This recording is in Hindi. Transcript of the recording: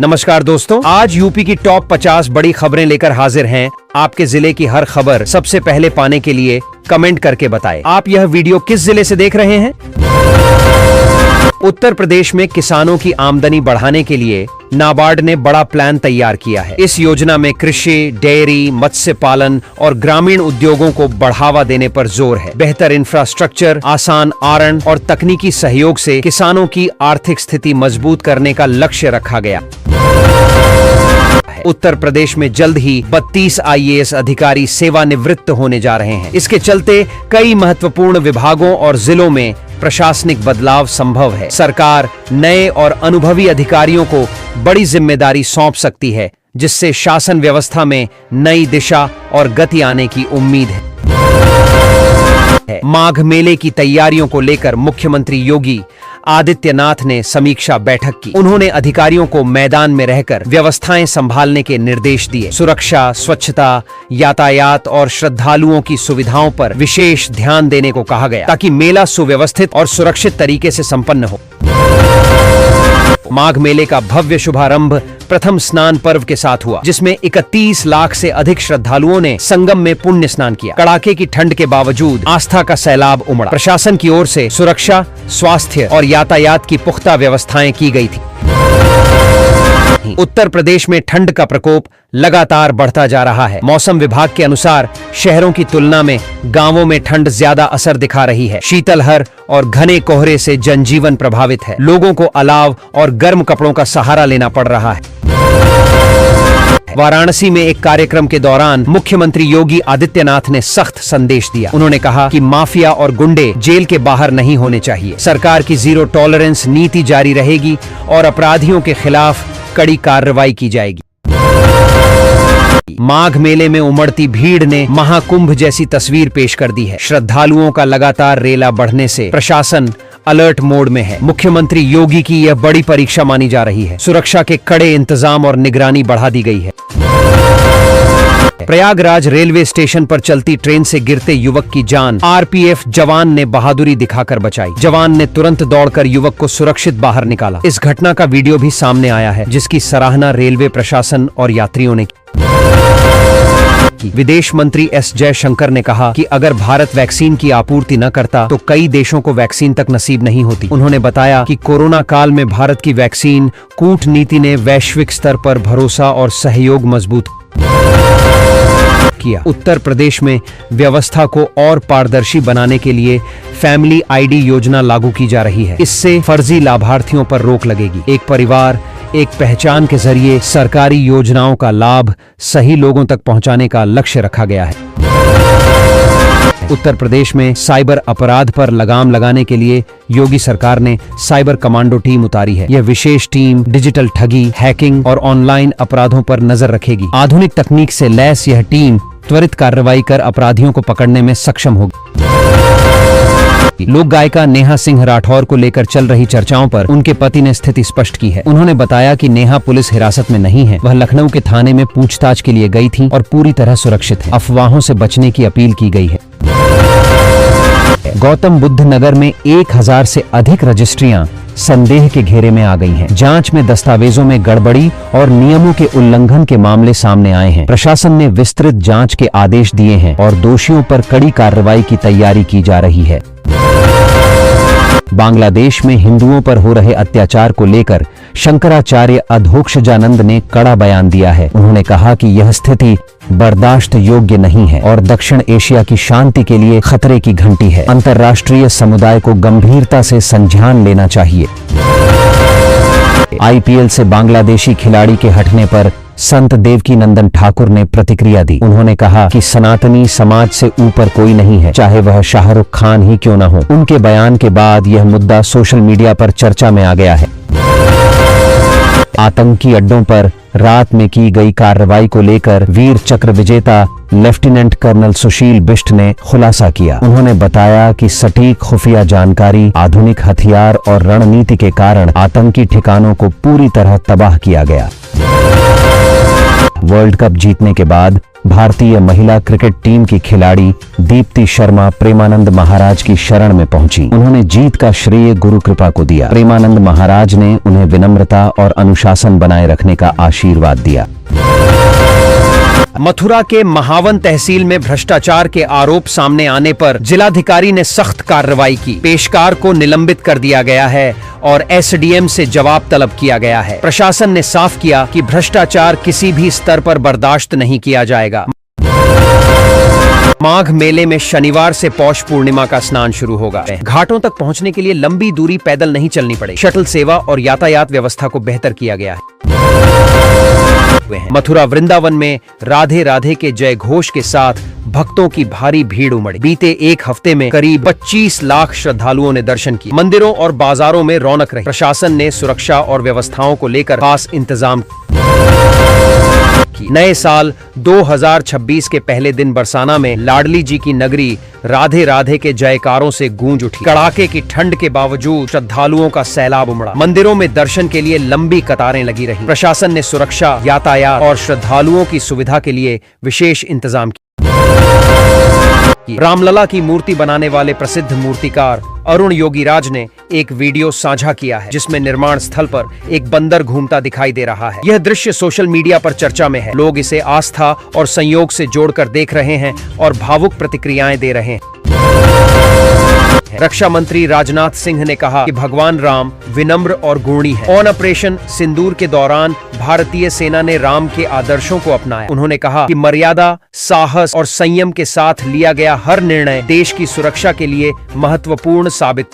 नमस्कार दोस्तों, आज यूपी की टॉप 50 बड़ी खबरें लेकर हाजिर हैं। आपके जिले की हर खबर सबसे पहले पाने के लिए कमेंट करके बताएं आप यह वीडियो किस जिले से देख रहे हैं। उत्तर प्रदेश में किसानों की आमदनी बढ़ाने के लिए नाबार्ड ने बड़ा प्लान तैयार किया है। इस योजना में कृषि, डेयरी, मत्स्य पालन और ग्रामीण उद्योगों को बढ़ावा देने पर जोर है। बेहतर इंफ्रास्ट्रक्चर, आसान आरण और तकनीकी सहयोग से किसानों की आर्थिक स्थिति मजबूत करने का लक्ष्य रखा गया। उत्तर प्रदेश में जल्द ही 32 IAS अधिकारी सेवानिवृत्त होने जा रहे हैं। इसके चलते कई महत्वपूर्ण विभागों और जिलों में प्रशासनिक बदलाव संभव है। सरकार नए और अनुभवी अधिकारियों को बड़ी जिम्मेदारी सौंप सकती है, जिससे शासन व्यवस्था में नई दिशा और गति आने की उम्मीद है। माघ मेले की तैयारियों को लेकर मुख्यमंत्री योगी आदित्यनाथ ने समीक्षा बैठक की। उन्होंने अधिकारियों को मैदान में रहकर व्यवस्थाएं संभालने के निर्देश दिए। सुरक्षा, स्वच्छता, यातायात और श्रद्धालुओं की सुविधाओं पर विशेष ध्यान देने को कहा गया, ताकि मेला सुव्यवस्थित और सुरक्षित तरीके से संपन्न हो। माघ मेले का भव्य शुभारंभ प्रथम स्नान पर्व के साथ हुआ, जिसमें 31 लाख से अधिक श्रद्धालुओं ने संगम में पुण्य स्नान किया। कड़ाके की ठंड के बावजूद आस्था का सैलाब उमड़ा। प्रशासन की ओर से सुरक्षा, स्वास्थ्य और यातायात की पुख्ता व्यवस्थाएं की गई थी। उत्तर प्रदेश में ठंड का प्रकोप लगातार बढ़ता जा रहा है। मौसम विभाग के अनुसार शहरों की तुलना में गांवों में ठंड ज्यादा असर दिखा रही है। शीतलहर और घने कोहरे से जनजीवन प्रभावित है। लोगों को अलाव और गर्म कपड़ों का सहारा लेना पड़ रहा है। वाराणसी में एक कार्यक्रम के दौरान मुख्यमंत्री योगी आदित्यनाथ ने सख्त संदेश दिया। उन्होंने कहा कि माफिया और गुंडे जेल के बाहर नहीं होने चाहिए। सरकार की जीरो टॉलरेंस नीति जारी रहेगी और अपराधियों के खिलाफ कड़ी कार्रवाई की जाएगी। माघ मेले में उमड़ती भीड़ ने महाकुंभ जैसी तस्वीर पेश कर दी है। श्रद्धालुओं का लगातार रेला बढ़ने से प्रशासन अलर्ट मोड में है। मुख्यमंत्री योगी की यह बड़ी परीक्षा मानी जा रही है। सुरक्षा के कड़े इंतजाम और निगरानी बढ़ा दी गई है। प्रयागराज रेलवे स्टेशन पर चलती ट्रेन से गिरते युवक की जान RPF जवान ने बहादुरी दिखाकर बचाई। जवान ने तुरंत दौड़कर युवक को सुरक्षित बाहर निकाला। इस घटना का वीडियो भी सामने आया है, जिसकी सराहना रेलवे प्रशासन और यात्रियों ने की। विदेश मंत्री S जयशंकर ने कहा कि अगर भारत वैक्सीन की आपूर्ति न करता तो कई देशों को वैक्सीन तक नसीब नहीं होती। उन्होंने बताया कि कोरोना काल में भारत की वैक्सीन कूटनीति ने वैश्विक स्तर पर भरोसा और सहयोग मजबूत किया। उत्तर प्रदेश में व्यवस्था को और पारदर्शी बनाने के लिए फैमिली ID योजना लागू की जा रही है। इससे फर्जी लाभार्थियों पर रोक लगेगी। एक परिवार एक पहचान के जरिए सरकारी योजनाओं का लाभ सही लोगों तक पहुंचाने का लक्ष्य रखा गया है। उत्तर प्रदेश में साइबर अपराध पर लगाम लगाने के लिए योगी सरकार ने साइबर कमांडो टीम उतारी है। यह विशेष टीम डिजिटल ठगी, हैकिंग और ऑनलाइन अपराधों पर नजर रखेगी। आधुनिक तकनीक से लैस यह टीम त्वरित कार्रवाई कर अपराधियों को पकड़ने में सक्षम होगी। लोक गायिका नेहा सिंह राठौर को लेकर चल रही चर्चाओं पर उनके पति ने स्थिति स्पष्ट की है। उन्होंने बताया कि नेहा पुलिस हिरासत में नहीं है। वह लखनऊ के थाने में पूछताछ के लिए गई थी और पूरी तरह सुरक्षित है। अफवाहों से बचने की अपील की गई है। गौतम बुद्ध नगर में 1000 से अधिक रजिस्ट्रियां संदेह के घेरे में आ गई हैं। जांच में दस्तावेजों में गड़बड़ी और नियमों के उल्लंघन के मामले सामने आए हैं। प्रशासन ने विस्तृत जांच के आदेश दिए हैं और दोषियों पर कड़ी कार्रवाई की तैयारी की जा रही है। बांग्लादेश में हिंदुओं पर हो रहे अत्याचार को लेकर शंकराचार्य अधोक्षजानंद ने कड़ा बयान दिया है। उन्होंने कहा कि यह स्थिति बर्दाश्त योग्य नहीं है और दक्षिण एशिया की शांति के लिए खतरे की घंटी है। अंतर्राष्ट्रीय समुदाय को गंभीरता से संज्ञान लेना चाहिए। IPL से बांग्लादेशी खिलाड़ी के हटने पर संत देवकीनंदन ठाकुर ने प्रतिक्रिया दी। उन्होंने कहा कि सनातनी समाज से ऊपर कोई नहीं है, चाहे वह शाहरुख खान ही क्यों न हो। उनके बयान के बाद यह मुद्दा सोशल मीडिया पर चर्चा में आ गया है। आतंकी अड्डों पर रात में की गई कार्रवाई को लेकर वीर चक्र विजेता लेफ्टिनेंट कर्नल सुशील बिष्ट ने खुलासा किया। उन्होंने बताया कि सटीक खुफिया जानकारी, आधुनिक हथियार और रणनीति के कारण आतंकी ठिकानों को पूरी तरह तबाह किया गया। वर्ल्ड कप जीतने के बाद भारतीय महिला क्रिकेट टीम की खिलाड़ी दीप्ति शर्मा प्रेमानंद महाराज की शरण में पहुंची। उन्होंने जीत का श्रेय गुरु कृपा को दिया। प्रेमानंद महाराज ने उन्हें विनम्रता और अनुशासन बनाए रखने का आशीर्वाद दिया। मथुरा के महावन तहसील में भ्रष्टाचार के आरोप सामने आने पर जिलाधिकारी ने सख्त कार्रवाई की। पेशकार को निलंबित कर दिया गया है और एसडीएम से जवाब तलब किया गया है। प्रशासन ने साफ किया कि भ्रष्टाचार किसी भी स्तर पर बर्दाश्त नहीं किया जाएगा। माघ मेले में शनिवार से पौष पूर्णिमा का स्नान शुरू होगा। घाटों तक पहुंचने के लिए लंबी दूरी पैदल नहीं चलनी पड़ेगी। शटल सेवा और यातायात व्यवस्था को बेहतर किया गया है। मथुरा वृंदावन में राधे राधे के जय घोष के साथ भक्तों की भारी भीड़ उमड़ी। बीते एक हफ्ते में करीब 25 लाख श्रद्धालुओं ने दर्शन किए। मंदिरों और बाजारों में रौनक रही। प्रशासन ने सुरक्षा और व्यवस्थाओं को लेकर खास इंतजाम किए। नए साल 2026 के पहले दिन बरसाना में लाडली जी की नगरी राधे राधे के जयकारों से गूंज उठी। कड़ाके की ठंड के बावजूद श्रद्धालुओं का सैलाब उमड़ा। मंदिरों में दर्शन के लिए लंबी कतारें लगी रही। प्रशासन ने सुरक्षा, यातायात और श्रद्धालुओं की सुविधा के लिए विशेष इंतजाम किए। रामलला की मूर्ति बनाने वाले प्रसिद्ध मूर्तिकार अरुण योगीराज ने एक वीडियो साझा किया है, जिसमें निर्माण स्थल पर एक बंदर घूमता दिखाई दे रहा है। यह दृश्य सोशल मीडिया पर चर्चा में है। लोग इसे आस्था और संयोग से जोड़कर देख रहे हैं और भावुक प्रतिक्रियाएं दे रहे हैं। रक्षा मंत्री राजनाथ सिंह ने कहा कि भगवान राम विनम्र और गुणी हैं। ऑन ऑपरेशन सिंदूर के दौरान भारतीय सेना ने राम के आदर्शों को अपनाया। उन्होंने कहा कि मर्यादा, साहस और संयम के साथ लिया गया हर निर्णय देश की सुरक्षा के लिए महत्वपूर्ण साबित